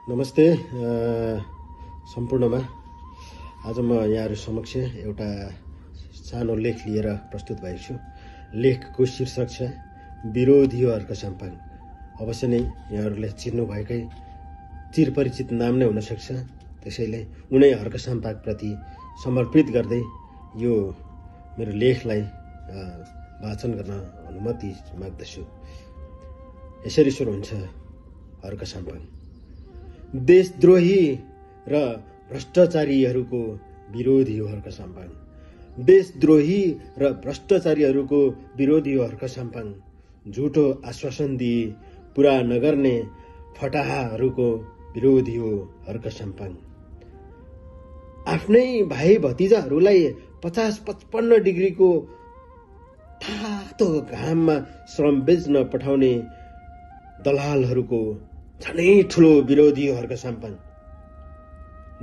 नमस्ते सम्पूर्णमा। आज म यहाँहरु समक्ष एउटा सानो लेख लिएर प्रस्तुत भएको छु। लेखको शीर्षक छ विरोधीहरुको साम्पाङ। अवश्य नै यहाँहरुले चिन्नु भएकै चिरपरिचित नाम नै हुन सक्छ। त्यसैले उनै हर्क साम्पाङ प्रति समर्पित गर्दै यो मेरो लेखलाई वाचन गर्न अनुमति माग्दछु। यसरी सुरु हुन्छ हर्क साम्पाङ। देशद्रोही र भ्रष्टाचारीहरूको विरोधी हो हर्क साम्पाङ। देशद्रोही र भ्रष्टाचारीहरूको विरोधी हो हर्क साम्पाङ। झुटो आश्वासन दिए पूरा नगर्ने फटाहाहरूको विरोधी हो हर्क साम्पाङ। आफ्नै भाइ भतिजाहरूलाई 50-55 डिग्रीको तातो घाममा श्रम बेच्न पठाउने दलालहरूको झनै ठुलो विरोधी हो हर्क साम्पाङ।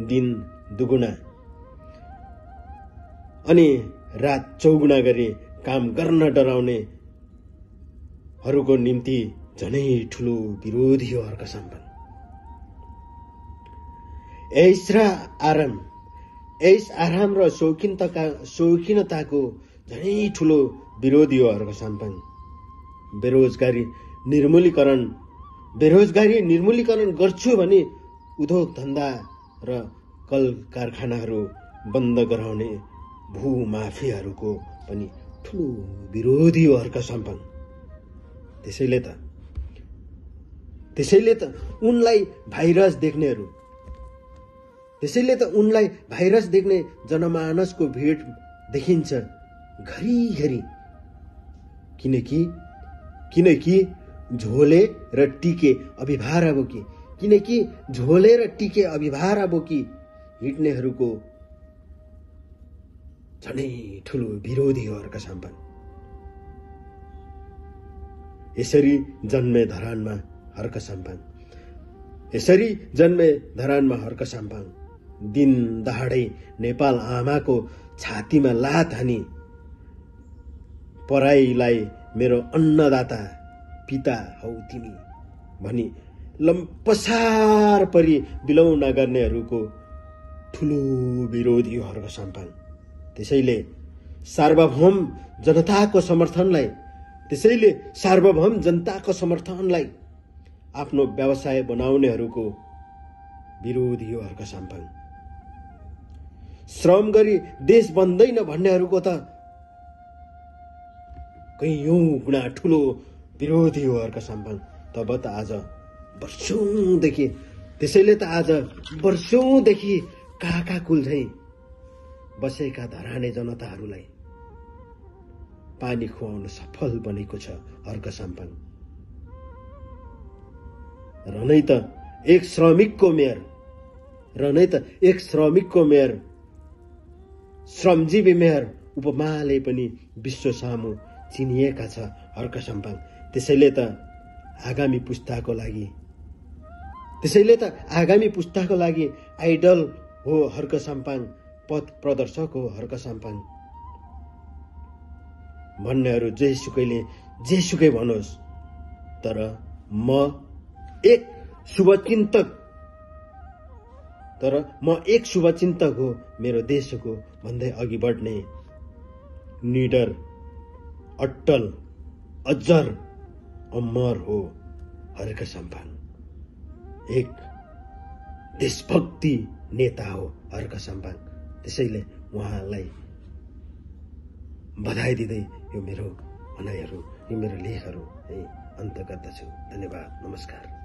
दिन दुगुना अनि रात चौगुना गरी काम गर्न डराउने हरूको निम्ति झनै ठुलो विरोधी हो हर्क साम्पाङ। ऐश आराम र शौकिनताको झनै ठुलो विरोधी हो हर्क साम्पाङ। बेरोजगारी निर्मूलीकरण गर्छु भने उद्योग धन्दा र कल कारखानाहरू बन्द गराउने भूमाफियाहरूको पनि ठुलो विरोधी हो हर्क साम्पाङ। त्यसैले त उनलाई भाइरस देख्ने जनमानसको भिड देखिन्छ घरिघरि। किनकि झोले र टिके अभिभारा बोकी हिँड्नेहरूको झनै ठुलो विरोधी हो हर्क साम्पाङ। यसरी जन्मे धरानमा हर्क साम्पाङ। दिन दहाडै नेपाल आमाको छातीमा लात हानी पराईलाई मेरो अन्नदाता पिता हौ तिमी भनी लम्पसार परी बिलौना गर्नेहरूको ठुलो विरोधी हो हर्क साम्पाङ। त्यसैले सार्वभौम जनताको समर्थनलाई आफ्नो व्यवसाय बनाउनेहरूको विरोधी हो हर्क साम्पाङ। श्रम गरी देश बन्दैन भन्नेहरूको त कैयौं गुणा ठुलो विरोधी हो हर्क साम्पाङ। त्यसैले त आज वर्षौंदेखि काका कुल्झै बसेका धराने जनताहरूलाई पानी खुवाउन सफल बनेको छ हर्क साम्पाङ। र नै त एक श्रमिकको मेयर श्रमजीवी मेयर उपमाले पनि विश्व सामु चिनिएका छ हर्क साम्पाङ। त्यसैले त आगामी पुस्ताको लागि आइडल हो हर्क साम्पाङ। पथ प्रदर्शक हो हर्क साम्पाङ। भन्नेहरू जेसुकै भनोस्, तर म एक शुभचिन्तक हो मेरो देशको भन्दै अघि बढ्ने निडर अट्टल अजर अमर हो हर्क साम्पाङ। एक देशभक्ति नेता हो हर्क साम्पाङ। त्यसैले उहाँलाई बधाई दिँदै यो मेरो भनाइहरू, यो मेरो लेखहरू अन्त गर्दछु। धन्यवाद, नमस्कार।